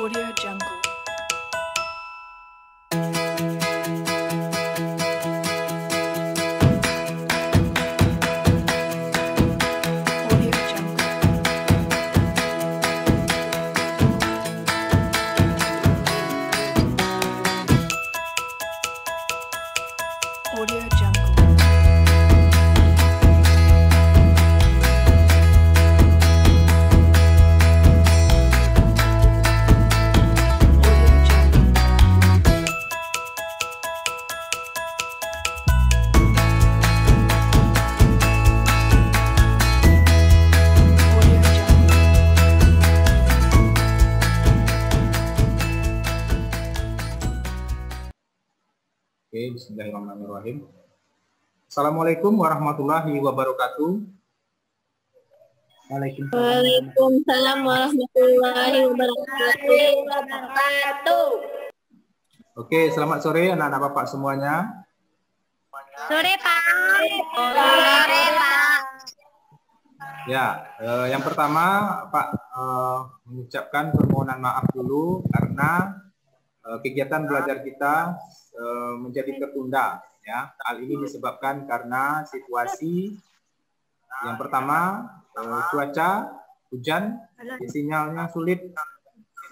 Audio Jungle. Audio Jungle. Audio Jungle. Oke, bismillahirrahmanirrahim. Assalamualaikum warahmatullahi wabarakatuh. Waalaikumsalam warahmatullahi wabarakatuh. Oke, selamat sore anak-anak Bapak semuanya. Sore Pak. Sore Pak. Ya, yang pertama Pak mengucapkan permohonan maaf dulu karena kegiatan belajar kita menjadi tertunda. Ya, hal ini disebabkan karena situasi yang pertama cuaca hujan, sinyalnya sulit.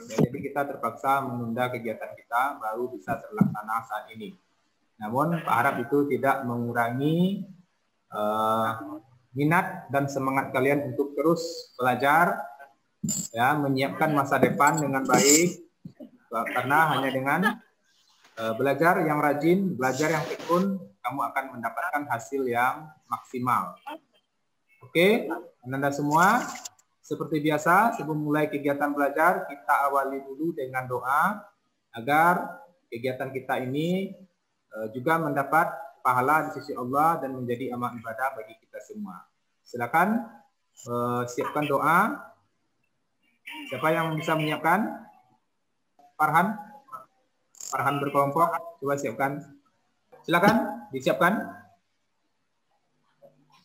Jadi kita terpaksa menunda kegiatan kita baru bisa terlaksana saat ini. Namun Pak harap itu tidak mengurangi minat dan semangat kalian untuk terus belajar, ya, menyiapkan masa depan dengan baik. Karena hanya dengan belajar yang rajin, belajar yang tekun, kamu akan mendapatkan hasil yang maksimal. Oke, Anda semua, seperti biasa, sebelum mulai kegiatan belajar, kita awali dulu dengan doa agar kegiatan kita ini juga mendapat pahala di sisi Allah dan menjadi amal ibadah bagi kita semua. Silakan siapkan doa. Siapa yang bisa menyiapkan? Farhan berkelompok, coba siapkan. Silakan disiapkan.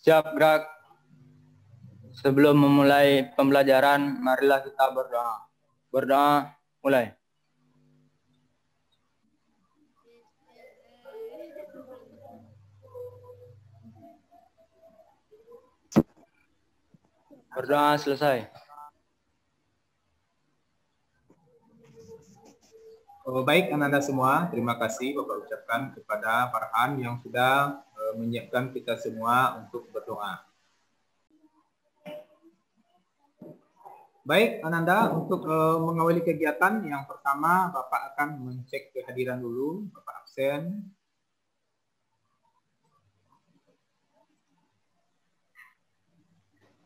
Siap, gerak. Sebelum memulai pembelajaran, marilah kita berdoa. Berdoa, mulai. Berdoa selesai. Baik anak-anak semua, terima kasih Bapak ucapkan kepada Farhan yang sudah menyiapkan kita semua untuk berdoa. Baik Ananda, untuk mengawali kegiatan yang pertama Bapak akan mengecek kehadiran dulu, Bapak absen.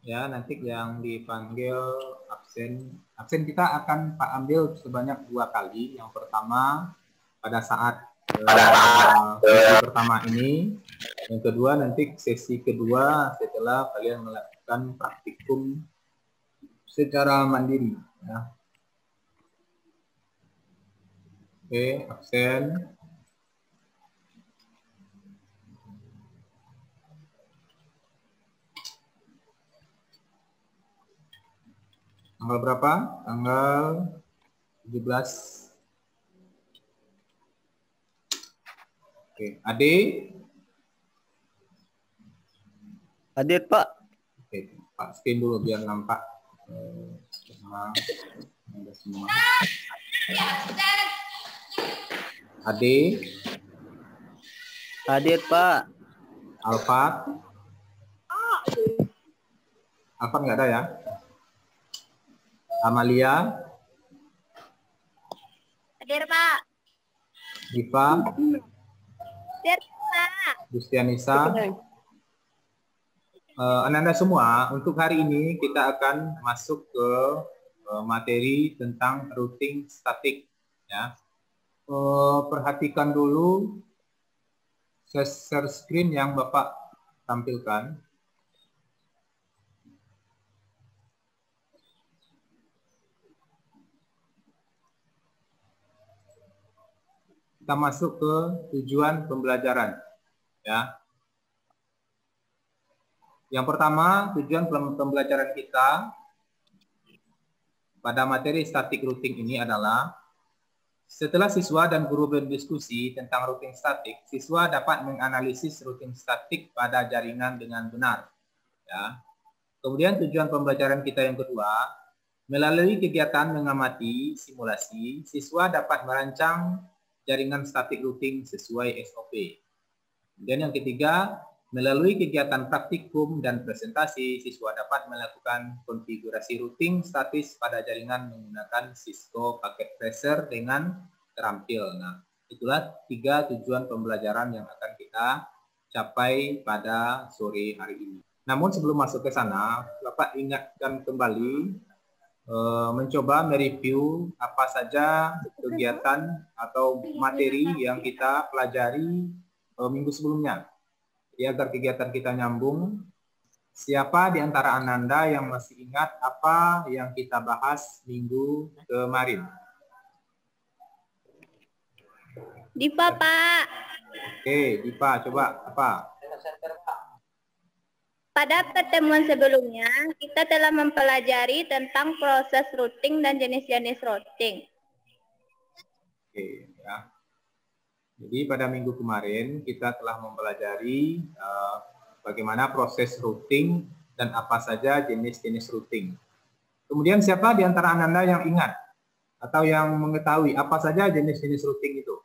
Ya, nanti yang dipanggil absen kita akan Pak ambil sebanyak 2 kali. Yang pertama pada saat sesi pertama ini, yang kedua nanti sesi kedua setelah kalian melakukan praktikum secara mandiri. Ya. Oke, absen. Tanggal berapa? Tanggal 17. Oke, Ade. Hadir, Pak. Oke, Pak skin dulu biar nampak semua. Ade. Hadir, Pak. Alfat. Alfat nggak ada ya? Amalia. Hadir Pak. Diva. Hadir Pak. Gustianisa. Anda semua, untuk hari ini kita akan masuk ke materi tentang routing statik. Ya. Perhatikan dulu share screen yang Bapak tampilkan. Kita masuk ke tujuan pembelajaran. Ya. Yang pertama, tujuan pembelajaran kita pada materi static routing ini adalah setelah siswa dan guru berdiskusi tentang routing statik, siswa dapat menganalisis routing statik pada jaringan dengan benar. Ya. Kemudian tujuan pembelajaran kita yang kedua, melalui kegiatan mengamati simulasi, siswa dapat merancang jaringan static routing sesuai SOP. Kemudian yang ketiga, melalui kegiatan praktikum dan presentasi, siswa dapat melakukan konfigurasi routing statis pada jaringan menggunakan Cisco Packet Tracer dengan terampil. Nah, itulah 3 tujuan pembelajaran yang akan kita capai pada sore hari ini. Namun sebelum masuk ke sana, Bapak ingatkan kembali mencoba mereview apa saja kegiatan atau materi yang kita pelajari minggu sebelumnya. Jadi agar kegiatan kita nyambung, siapa di antara Ananda yang masih ingat apa yang kita bahas minggu kemarin? Dipa, Pak. Oke, Dipa, coba apa? Pada pertemuan sebelumnya, kita telah mempelajari tentang proses routing dan jenis-jenis routing. Oke, ya. Jadi pada minggu kemarin kita telah mempelajari bagaimana proses routing dan apa saja jenis-jenis routing. Kemudian siapa di antara Ananda yang ingat atau yang mengetahui apa saja jenis-jenis routing itu?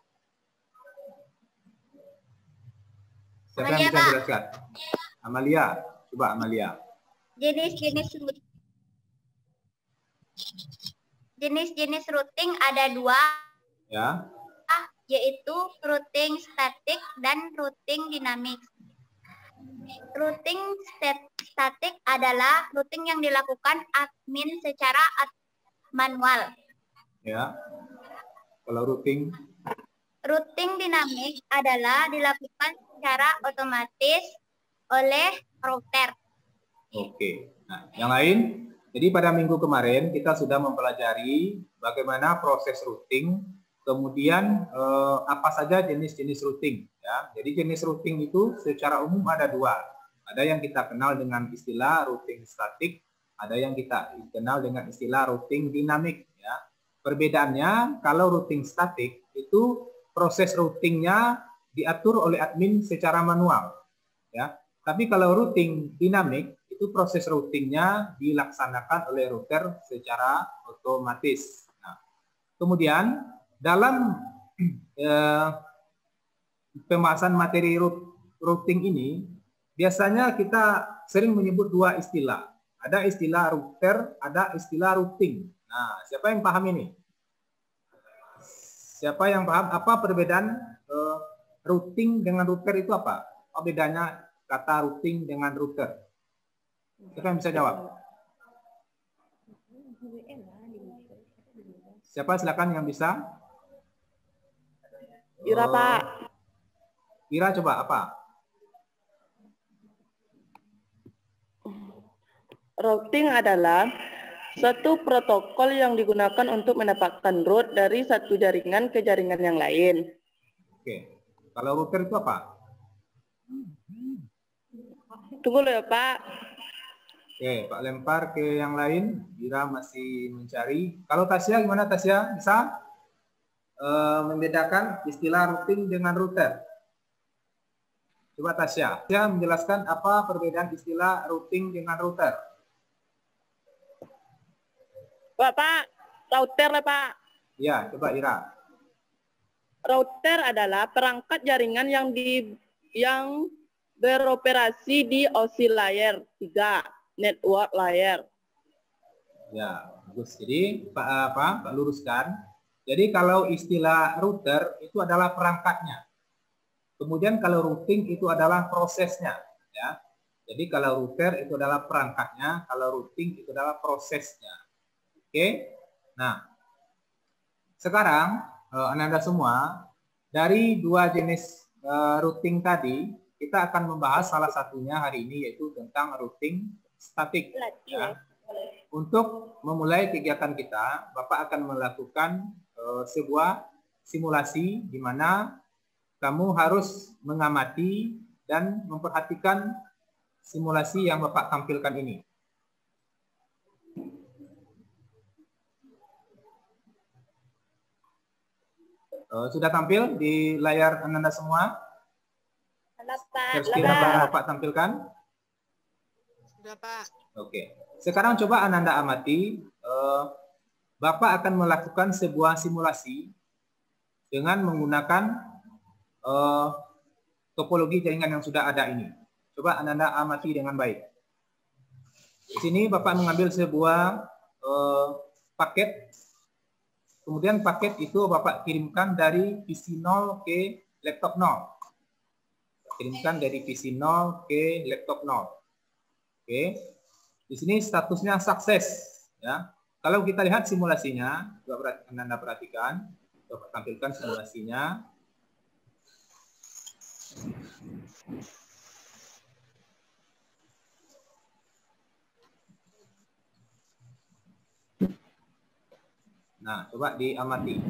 Siapa yang bisa jelaskan? Amalia, coba Amalia. Jenis-jenis routing ada 2. Ya. Yaitu routing statik dan routing dinamik. Routing statik adalah routing yang dilakukan admin secara manual. Ya. Kalau routing dinamik adalah dilakukan secara otomatis oleh router. Oke. Nah, yang lain, jadi pada minggu kemarin kita sudah mempelajari bagaimana proses routing. Kemudian apa saja jenis-jenis routing? Ya, jadi jenis routing itu secara umum ada 2. Ada yang kita kenal dengan istilah routing statik, ada yang kita kenal dengan istilah routing dinamik. Ya, perbedaannya kalau routing statik itu proses routingnya diatur oleh admin secara manual. Ya, tapi kalau routing dinamik itu proses routingnya dilaksanakan oleh router secara otomatis. Nah, kemudian dalam pembahasan materi routing ini, biasanya kita sering menyebut 2 istilah. Ada istilah router, ada istilah routing. Nah, siapa yang paham ini? Siapa yang paham apa perbedaan routing dengan router itu apa? Apa bedanya kata routing dengan router? Siapa yang bisa jawab? Siapa silakan yang bisa? Ira, Pak. Ira, coba apa? Routing adalah satu protokol yang digunakan untuk mendapatkan route dari satu jaringan ke jaringan yang lain. Oke. Kalau router itu apa? Tunggu loh ya, Pak. Oke, Pak lempar ke yang lain. Ira masih mencari. Kalau Tasya gimana Tasya? Bisa membedakan istilah routing dengan router? Coba Tasya. Tasya menjelaskan apa perbedaan istilah routing dengan router? Pak, router lah, Pak. Ya, coba Ira. Router adalah perangkat jaringan yang beroperasi di OSI layer 3, network layer. Ya, bagus. Jadi Pak luruskan. Jadi kalau istilah router itu adalah perangkatnya. Kemudian kalau routing itu adalah prosesnya, ya. Jadi kalau router itu adalah perangkatnya, kalau routing itu adalah prosesnya. Oke. Nah, sekarang Ananda semua dari 2 jenis routing tadi, kita akan membahas salah satunya hari ini yaitu tentang routing statik. Ya. Untuk memulai kegiatan kita, Bapak akan melakukan sebuah simulasi di mana kamu harus mengamati dan memperhatikan simulasi yang Bapak tampilkan ini. Sudah tampil di layar Ananda semua? Pak. Share screen Bapak tampilkan? Sudah, Pak. Oke. Sekarang coba Ananda amati. Bapak akan melakukan sebuah simulasi dengan menggunakan topologi jaringan yang sudah ada ini. Coba Ananda amati dengan baik. Di sini Bapak mengambil sebuah paket. Kemudian paket itu Bapak kirimkan dari PC 0 ke laptop 0. Kirimkan dari PC 0 ke laptop 0. Oke. Di sini statusnya sukses, ya. Kalau kita lihat simulasinya, coba Anda perhatikan, coba tampilkan simulasinya. Nah, coba diamati.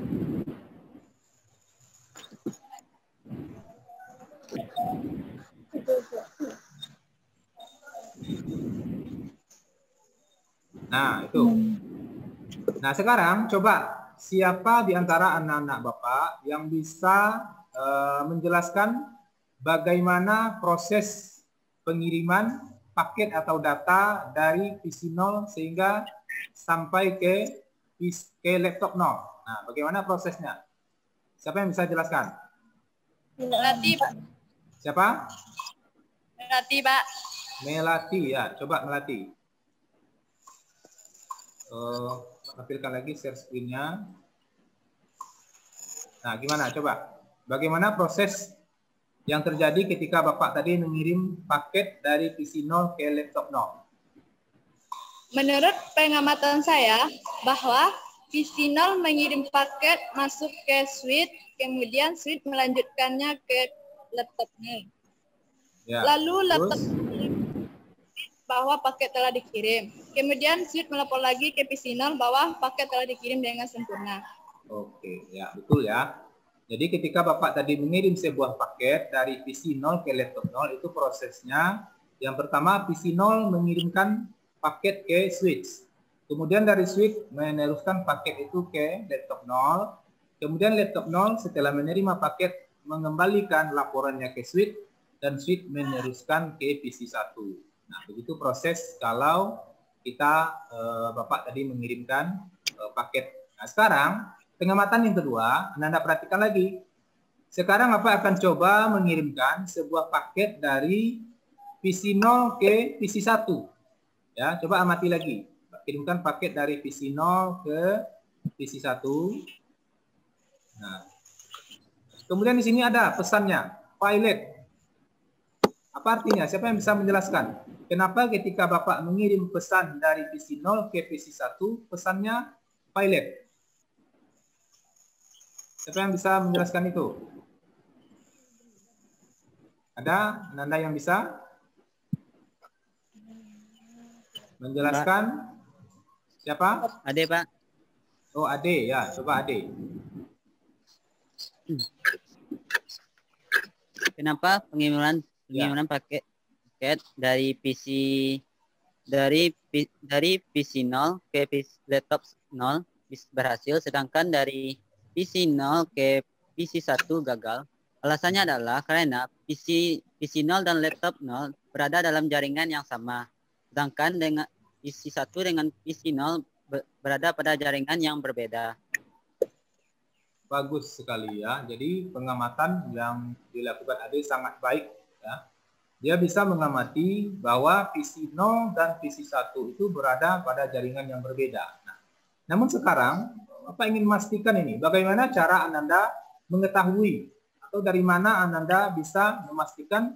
Nah, itu. Nah, sekarang coba siapa di antara anak-anak Bapak yang bisa menjelaskan bagaimana proses pengiriman paket atau data dari PC 0 sehingga sampai ke laptop 0. Nah, bagaimana prosesnya? Siapa yang bisa jelaskan? Melati, Pak. Siapa? Melati, Pak. Melati, ya. Coba Melati. Tampilkan lagi share screen-nya. Nah, gimana? Coba. Bagaimana proses yang terjadi ketika Bapak tadi mengirim paket dari PC 0 ke laptop 0? Menurut pengamatan saya, bahwa PC 0 mengirim paket masuk ke switch, kemudian switch melanjutkannya ke laptopnya. Ya, Lalu laptop terus? bahwa paket telah dikirim. Kemudian switch melapor lagi ke PC 0 bahwa paket telah dikirim dengan sempurna. Oke, ya betul ya. Jadi ketika Bapak tadi mengirim sebuah paket dari PC 0 ke laptop 0, itu prosesnya yang pertama PC 0 mengirimkan paket ke switch. Kemudian dari switch meneruskan paket itu ke laptop 0. Kemudian laptop 0 setelah menerima paket mengembalikan laporannya ke switch dan switch meneruskan ke PC 1. Nah, begitu proses kalau kita Bapak tadi mengirimkan paket. Nah, sekarang pengamatan yang kedua, Anda perhatikan lagi. Sekarang Bapak akan coba mengirimkan sebuah paket dari PC 0 ke PC 1. Ya, coba amati lagi. Kirimkan paket dari PC 0 ke PC 1. Nah, kemudian di sini ada pesannya, pilot. Apa artinya? Siapa yang bisa menjelaskan? Kenapa ketika Bapak mengirim pesan dari PC 0 ke PC 1, pesannya pilot? Siapa yang bisa menjelaskan itu? Ada Anda yang bisa menjelaskan? Siapa? Ade, Pak. Oh, Ade ya, coba Ade. Kenapa pengiriman paket dari PC 0 ke laptop 0 berhasil, sedangkan dari PC 0 ke PC 1 gagal? Alasannya adalah karena PC 0 dan laptop 0 berada dalam jaringan yang sama, sedangkan dengan PC 1 dengan PC 0 berada pada jaringan yang berbeda. Bagus sekali ya. Jadi pengamatan yang dilakukan Ade sangat baik ya. Dia bisa mengamati bahwa PC 0 dan PC 1 itu berada pada jaringan yang berbeda. Nah, namun sekarang Bapak ingin memastikan ini, bagaimana cara Ananda mengetahui atau dari mana Ananda bisa memastikan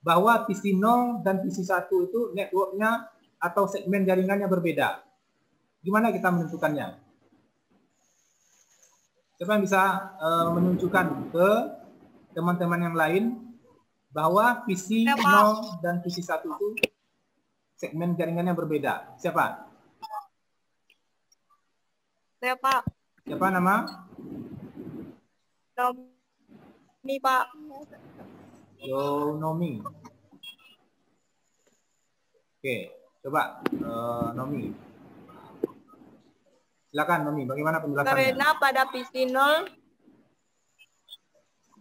bahwa PC 0 dan PC 1 itu networknya atau segmen jaringannya berbeda. Gimana kita menentukannya? Siapa yang bisa menunjukkan ke teman-teman yang lain bahwa PC 0 dan PC 1 itu segmen jaringannya berbeda? Siapa? Saya, Pak. Siapa nama? Nomi, Pak. Nomi. Oke, coba Nomi. Silakan Nomi, bagaimana penjelasannya? Karena pada PC 0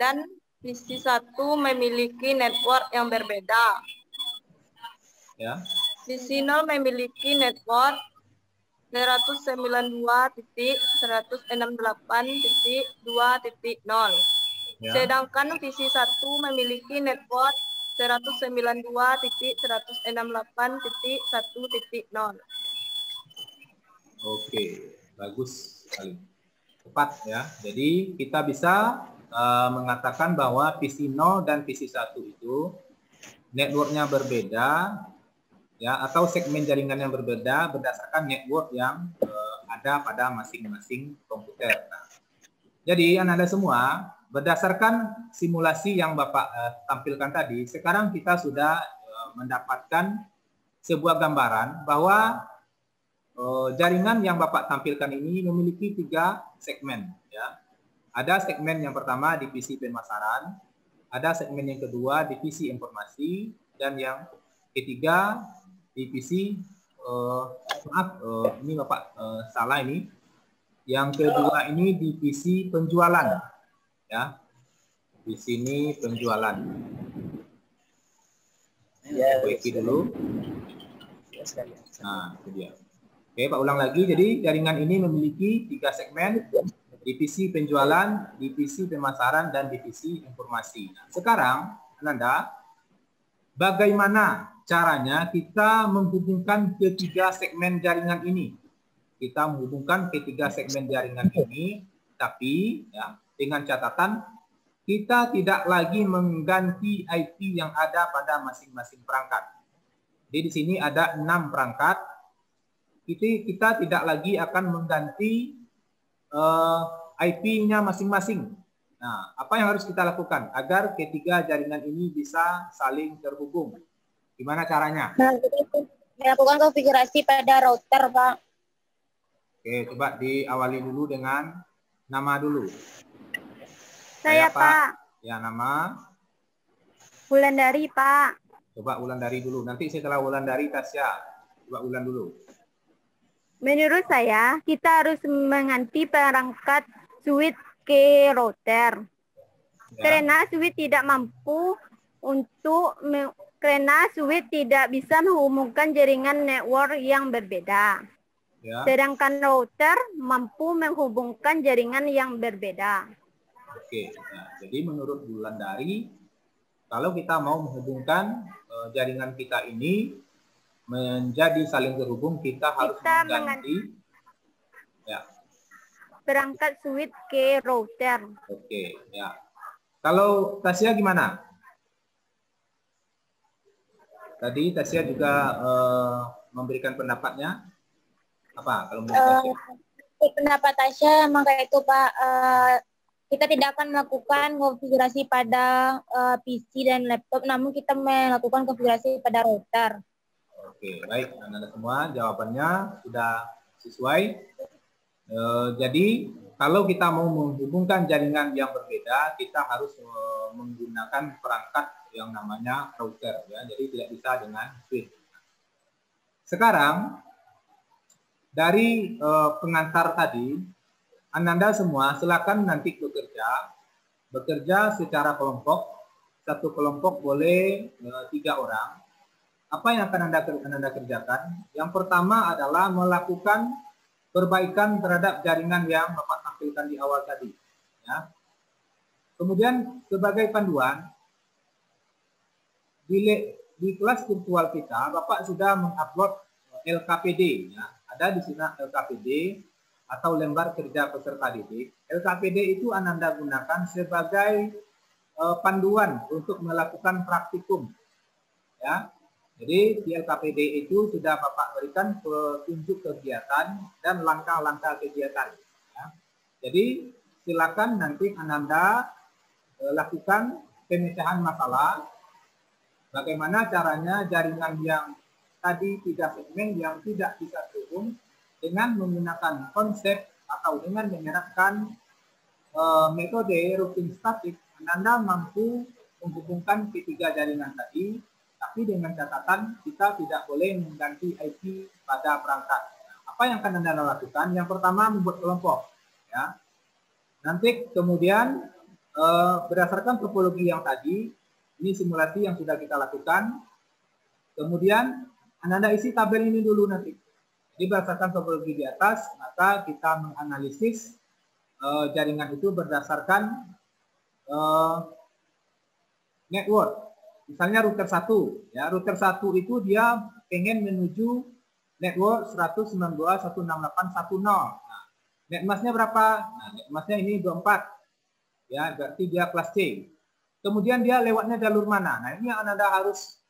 dan PC1 memiliki network yang berbeda. Ya. PC0 memiliki network 192.168.2.0. Ya. Sedangkan PC1 memiliki network 192.168.1.0. Oke, bagus sekali. Tepat ya. Jadi kita bisa mengatakan bahwa PC0 dan PC1 itu networknya berbeda ya, atau segmen jaringan yang berbeda berdasarkan network yang ada pada masing-masing komputer. Nah, jadi Anda semua berdasarkan simulasi yang Bapak tampilkan tadi, sekarang kita sudah mendapatkan sebuah gambaran bahwa jaringan yang Bapak tampilkan ini memiliki 3 segmen. Ya. Ada segmen yang pertama divisi pemasaran, ada segmen yang kedua divisi informasi, dan yang ketiga divisi ini Bapak salah ini. Yang kedua ini divisi penjualan. Ya. Di sini penjualan. Perbaiki dulu. Nah, itu dia. Oke, Pak ulang lagi. Jadi jaringan ini memiliki 3 segmen, divisi penjualan, divisi pemasaran, dan divisi informasi. Nah, sekarang, Ananda, bagaimana caranya kita menghubungkan ketiga segmen jaringan ini? Kita menghubungkan ketiga segmen jaringan ini, tapi ya, dengan catatan kita tidak lagi mengganti IP yang ada pada masing-masing perangkat. Jadi di sini ada 6 perangkat. Kita tidak lagi akan mengganti IP-nya masing-masing. Nah, apa yang harus kita lakukan agar ketiga jaringan ini bisa saling terhubung? Gimana caranya? Nah, melakukan konfigurasi pada router, Pak. Oke, coba diawali dulu dengan nama dulu. Saya, Pak. Ya, nama. Wulandari, Pak. Coba Wulandari dulu. Nanti setelah Wulandari, Tasya. Coba Wulan dulu. Menurut saya, kita harus mengganti perangkat switch ke router. Ya. Karena switch tidak mampu karena switch tidak bisa menghubungkan jaringan network yang berbeda. Ya. Sedangkan router mampu menghubungkan jaringan yang berbeda. Oke, nah, jadi menurut Wulandari, kalau kita mau menghubungkan jaringan kita ini menjadi saling terhubung, kita harus mengganti ya, perangkat switch ke router. Oke, ya. Kalau Tasya gimana? Tadi Tasya juga memberikan pendapatnya. Apa kalau menurut Tasya? Pendapat Tasya memang kayak itu, Pak. Kita tidak akan melakukan konfigurasi pada PC dan laptop, namun kita melakukan konfigurasi pada router. Oke, baik. Anda semua jawabannya sudah sesuai. Jadi kalau kita mau menghubungkan jaringan yang berbeda, kita harus menggunakan perangkat yang namanya router. Ya. Jadi tidak bisa dengan switch. Sekarang dari pengantar tadi, Ananda semua silakan nanti bekerja secara kelompok. Satu kelompok boleh 3 orang. Apa yang akan Anda kerjakan? Yang pertama adalah melakukan perbaikan terhadap jaringan yang Bapak tampilkan di awal tadi. Ya. Kemudian sebagai panduan, di kelas virtual kita, Bapak sudah mengupload LKPD. Ya. Ada di sini LKPD atau lembar kerja peserta didik. LKPD itu Anda gunakan sebagai panduan untuk melakukan praktikum. Ya. Jadi di LKPD itu sudah Bapak berikan petunjuk kegiatan dan langkah-langkah kegiatan. Ya. Jadi silakan nanti Anda lakukan pemecahan masalah. Bagaimana caranya jaringan yang tadi 3 segmen yang tidak bisa terhubung dengan menggunakan konsep atau dengan menerapkan metode routing statik, Anda mampu menghubungkan ketiga jaringan tadi. Tapi dengan catatan kita tidak boleh mengganti IP pada perangkat. Apa yang akan Anda lakukan? Yang pertama membuat kelompok. Ya. Nanti kemudian berdasarkan topologi yang tadi, ini simulasi yang sudah kita lakukan. Kemudian Ananda isi tabel ini dulu nanti. Jadi berdasarkan topologi di atas, maka kita menganalisis jaringan itu berdasarkan network. Misalnya router 1, ya router 1 itu dia pengen menuju network 192.168.10. Nah, netmasknya berapa? Nah, netmasknya ini 24. Ya, berarti dia kelas C. Kemudian dia lewatnya jalur mana? Nah, ini yang Anda harus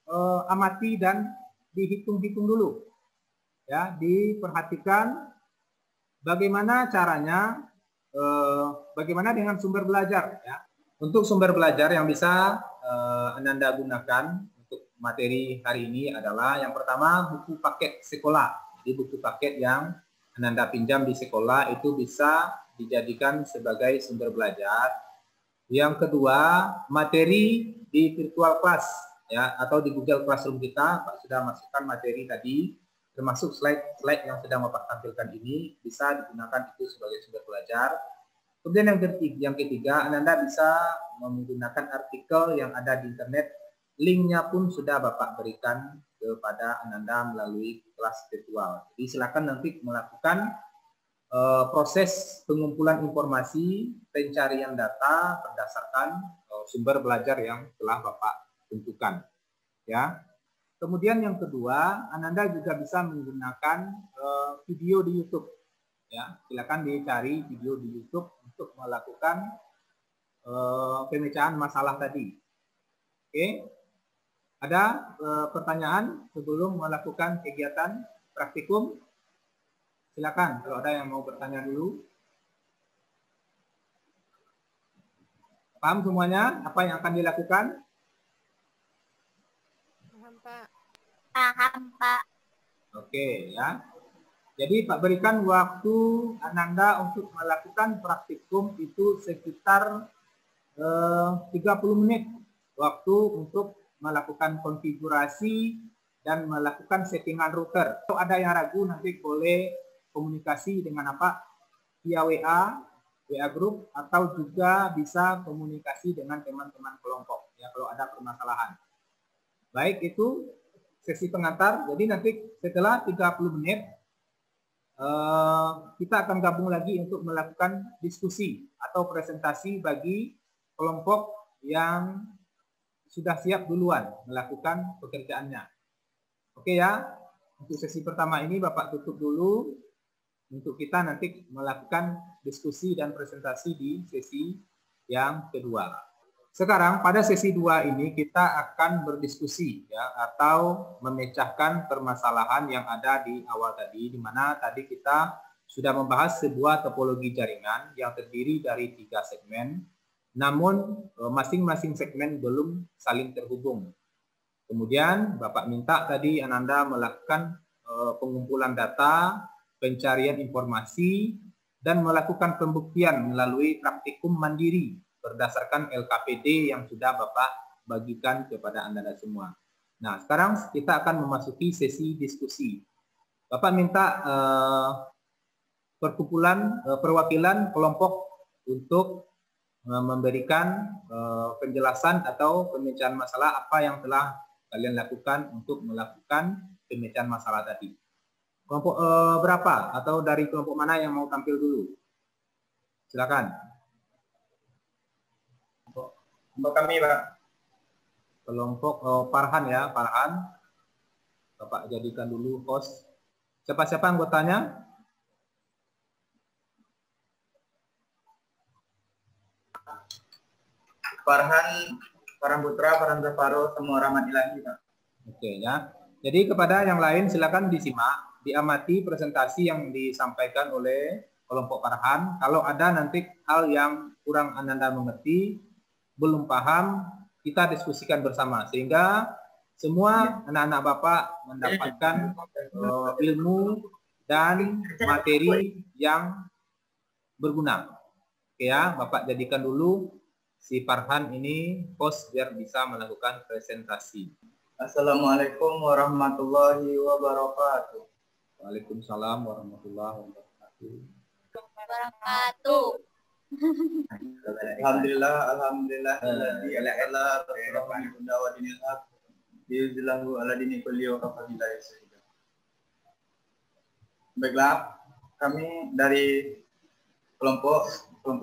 amati dan dihitung-hitung dulu. Ya, diperhatikan bagaimana caranya, bagaimana dengan sumber belajar. Ya. Untuk sumber belajar yang bisa Anda gunakan untuk materi hari ini adalah yang pertama buku paket sekolah. Jadi buku paket yang Anda pinjam di sekolah itu bisa dijadikan sebagai sumber belajar. Yang kedua, materi di virtual class ya atau di Google Classroom kita, Pak sudah masukkan materi tadi, termasuk slide yang sedang Bapak tampilkan ini bisa digunakan itu sebagai sumber belajar. Kemudian yang ketiga, Anda bisa menggunakan artikel yang ada di internet, linknya pun sudah Bapak berikan kepada Anda melalui kelas virtual. Jadi silakan nanti melakukan proses pengumpulan informasi, pencarian data berdasarkan sumber belajar yang telah Bapak tentukan. Ya. Kemudian yang kedua, Anda juga bisa menggunakan video di YouTube. Ya, silakan dicari video di YouTube untuk melakukan pemecahan masalah tadi. Oke. Ada pertanyaan sebelum melakukan kegiatan praktikum? Silakan kalau ada yang mau bertanya dulu. Paham semuanya apa yang akan dilakukan? Paham, Pak. Paham, Pak. Oke, ya. Jadi Pak berikan waktu Ananda untuk melakukan praktikum itu sekitar 30 menit waktu untuk melakukan konfigurasi dan melakukan settingan router. Kalau ada yang ragu nanti boleh komunikasi dengan apa? Via WA group atau juga bisa komunikasi dengan teman-teman kelompok ya kalau ada permasalahan. Baik, itu sesi pengantar. Jadi nanti setelah 30 menit kita akan gabung lagi untuk melakukan diskusi atau presentasi bagi kelompok yang sudah siap duluan melakukan pekerjaannya. Oke ya, untuk sesi pertama ini Bapak tutup dulu untuk kita nanti melakukan diskusi dan presentasi di sesi yang kedua. Sekarang pada sesi 2 ini kita akan berdiskusi ya atau memecahkan permasalahan yang ada di awal tadi, di mana tadi kita sudah membahas sebuah topologi jaringan yang terdiri dari 3 segmen, namun masing-masing segmen belum saling terhubung. Kemudian Bapak minta tadi Ananda melakukan pengumpulan data, pencarian informasi, dan melakukan pembuktian melalui praktikum mandiri berdasarkan LKPD yang sudah Bapak bagikan kepada Anda semua. Nah, sekarang kita akan memasuki sesi diskusi. Bapak minta perwakilan kelompok untuk memberikan penjelasan atau pemecahan masalah apa yang telah kalian lakukan untuk melakukan pemecahan masalah tadi. Kelompok berapa atau dari kelompok mana yang mau tampil dulu? Silakan. Kelompok kami, Pak. Kelompok Farhan ya, Farhan. Bapak jadikan dulu host. Siapa-siapa anggotanya? Farhan Putra, Farhan Zafaro, semua Rahmat Ilahi, Pak. Oke ya. Jadi kepada yang lain silakan disimak, diamati presentasi yang disampaikan oleh kelompok Farhan. Kalau ada nanti hal yang kurang Anda mengerti, belum paham, kita diskusikan bersama sehingga semua anak-anak Bapak mendapatkan ilmu dan materi yang berguna. Oke ya, Bapak jadikan dulu si Farhan ini host biar bisa melakukan presentasi. Assalamualaikum warahmatullahi wabarakatuh. Waalaikumsalam warahmatullahi wabarakatuh. Alhamdulillah, alhamdulillah. Alladzi ala rasulullah bunda wa dinil haq. Yuzillahu ala dini kulli wa kafabillahi syahida. Baiklah, kami dari kelompok 2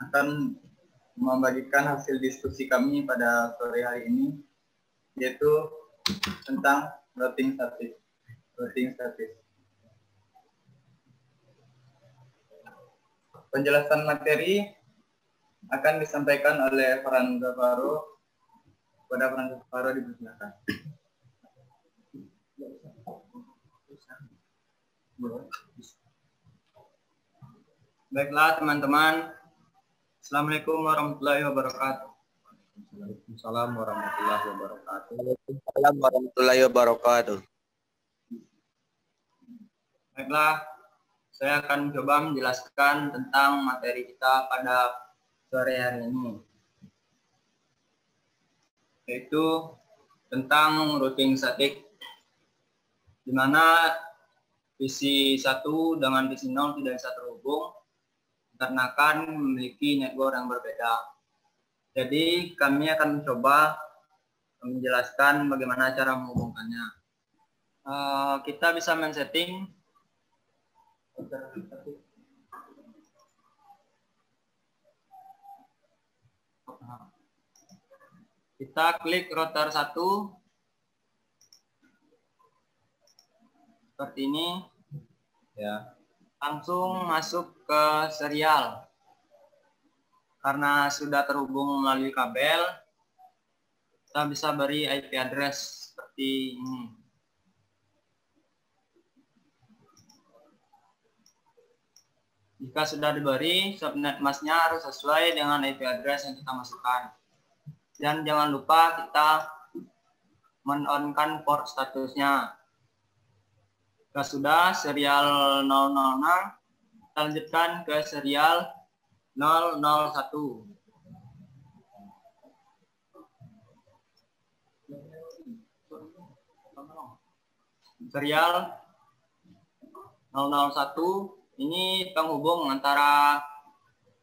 akan membagikan hasil diskusi kami pada sore hari ini, yaitu tentang routing statis. Penjelasan materi akan disampaikan oleh Farhanza Faro. Kepada Farhanza Faro dipersilakan. Baiklah teman-teman. Assalamualaikum warahmatullahi wabarakatuh. Waalaikumsalam warahmatullahi wabarakatuh. Waalaikumsalam warahmatullahi wabarakatuh. Baiklah, saya akan coba menjelaskan tentang materi kita pada sore hari ini, yaitu tentang routing statik, di mana PC 1 dengan PC 0 tidak bisa terhubung karena akan memiliki network yang berbeda. Jadi kami akan mencoba menjelaskan bagaimana cara menghubungkannya. Kita bisa men-setting kita klik router 1 seperti ini ya, langsung masuk ke serial. Karena sudah terhubung melalui kabel, kita bisa beri IP address seperti ini. Jika sudah diberi, subnet masknya harus sesuai dengan IP address yang kita masukkan. Dan jangan lupa kita men-on-kan port statusnya. Jika sudah serial 006, kita lanjutkan ke serial 001. Serial 001 ini penghubung antara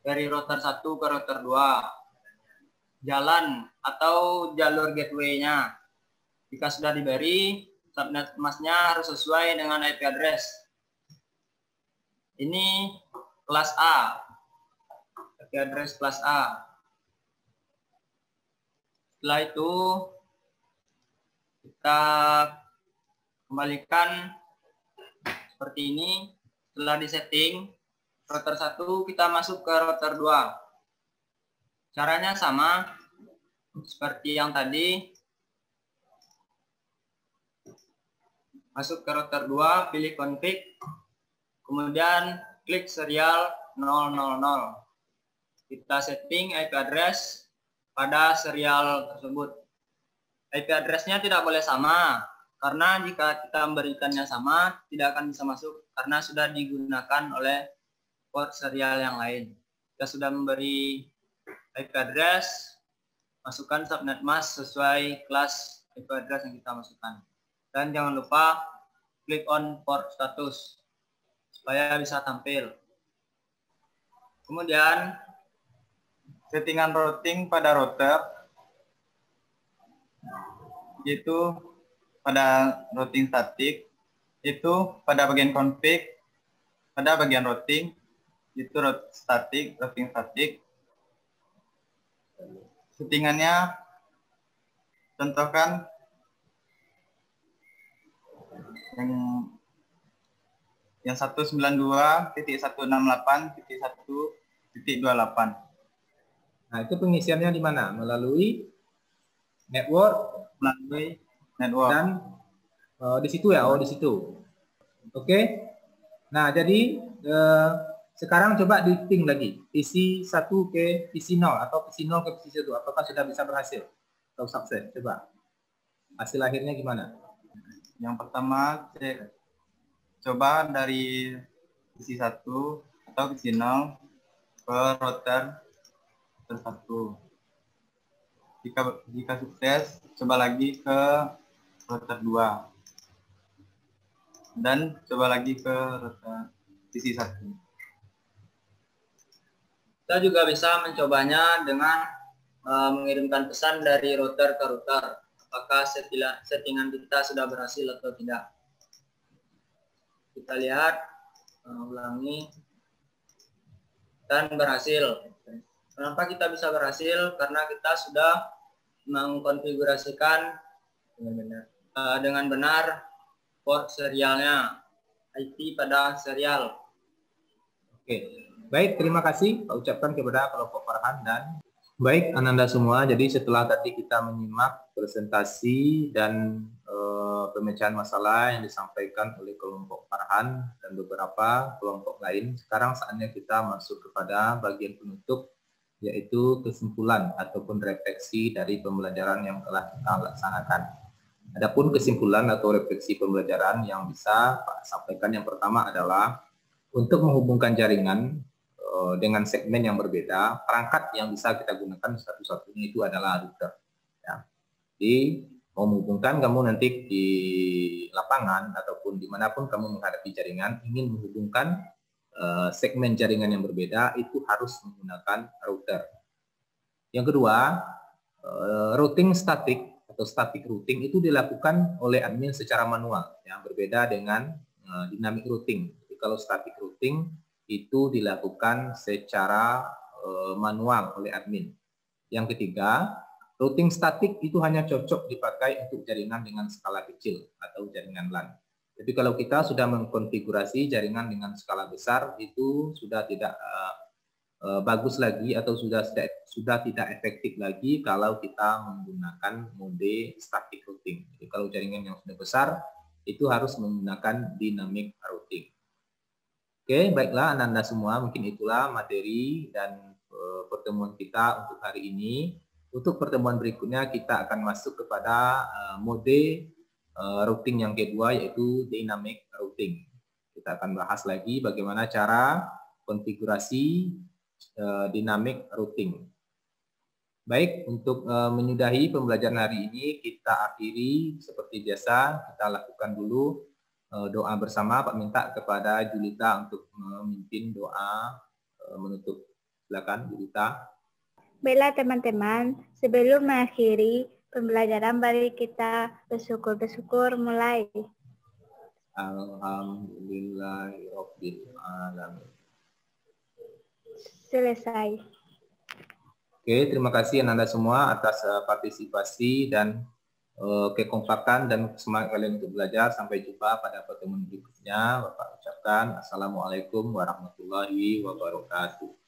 dari router 1 ke router 2. Jalan atau jalur gateway-nya. Jika sudah diberi, subnet masknya harus sesuai dengan IP address. Ini kelas A. IP address kelas A. Setelah itu, kita kembalikan seperti ini. Setelah disetting, router 1 kita masuk ke router 2. Caranya sama seperti yang tadi. Masuk ke router 2, pilih config, kemudian klik serial 000. Kita setting IP address pada serial tersebut. IP address-nya tidak boleh sama, karena jika kita memberikannya sama, tidak akan bisa masuk karena sudah digunakan oleh port serial yang lain. Kita sudah memberi IP address, masukkan subnet mask sesuai kelas IP address yang kita masukkan. Dan jangan lupa klik on port status supaya bisa tampil. Kemudian Settingan routing pada router, yaitu pada routing statik, itu pada bagian config, pada bagian routing, itu routing statik. Settingannya, contohkan yang 192.168.1.28. Nah, itu pengisiannya di mana? Melalui network dan di situ ya, di situ. Oke. Nah, jadi sekarang coba di-ping lagi PC 1 ke PC 0 atau PC 0 ke PC 1. Apakah sudah bisa berhasil atau sukses? Coba. Hasil akhirnya gimana? Yang pertama, coba dari PC 1 atau PC 0 ke router 1. Jika sukses, coba lagi ke router 2. Dan coba lagi ke router PC 1. Kita juga bisa mencobanya dengan mengirimkan pesan dari router ke router. Apakah settingan kita sudah berhasil atau tidak. Kita lihat, ulangi, dan berhasil. Kenapa kita bisa berhasil? Karena kita sudah mengkonfigurasikan dengan benar port serialnya, IP pada serial. Oke. Baik, terima kasih Pak ucapkan kepada kelompok Farhan dan baik Ananda semua. Jadi setelah tadi kita menyimak presentasi dan pemecahan masalah yang disampaikan oleh kelompok Farhan dan beberapa kelompok lain, sekarang saatnya kita masuk kepada bagian penutup, yaitu kesimpulan ataupun refleksi dari pembelajaran yang telah kita laksanakan. Adapun kesimpulan atau refleksi pembelajaran yang bisa Pak sampaikan, yang pertama adalah untuk menghubungkan jaringan dengan segmen yang berbeda, perangkat yang bisa kita gunakan satu-satunya itu adalah router. Ya. Jadi mau menghubungkan kamu nanti di lapangan ataupun dimanapun kamu menghadapi jaringan, ingin menghubungkan segmen jaringan yang berbeda, itu harus menggunakan router. Yang kedua, routing statik atau static routing itu dilakukan oleh admin secara manual, yang berbeda dengan dynamic routing. Jadi kalau static routing itu dilakukan secara manual oleh admin. Yang ketiga, routing statik itu hanya cocok dipakai untuk jaringan dengan skala kecil atau jaringan LAN. Tapi kalau kita sudah mengkonfigurasi jaringan dengan skala besar, itu sudah tidak bagus lagi atau sudah tidak efektif lagi kalau kita menggunakan mode static routing. Jadi kalau jaringan yang sudah besar, itu harus menggunakan dynamic routing. Oke, baiklah Ananda semua, mungkin itulah materi dan pertemuan kita untuk hari ini. Untuk pertemuan berikutnya kita akan masuk kepada mode routing yang kedua, yaitu dynamic routing. Kita akan bahas lagi bagaimana cara konfigurasi dynamic routing. Baik, untuk menyudahi pembelajaran hari ini kita akhiri seperti biasa, kita lakukan dulu doa bersama. Pak minta kepada Julita untuk memimpin doa menutup. Silakan Julita. Baiklah teman-teman, sebelum mengakhiri pembelajaran, mari kita bersyukur mulai. Alhamdulillahirabbil alamin. Selesai. Oke, terima kasih Ananda semua atas partisipasi dan kekompakan dan semangat kalian untuk belajar. Sampai jumpa pada pertemuan berikutnya. Bapak ucapkan Assalamualaikum warahmatullahi wabarakatuh.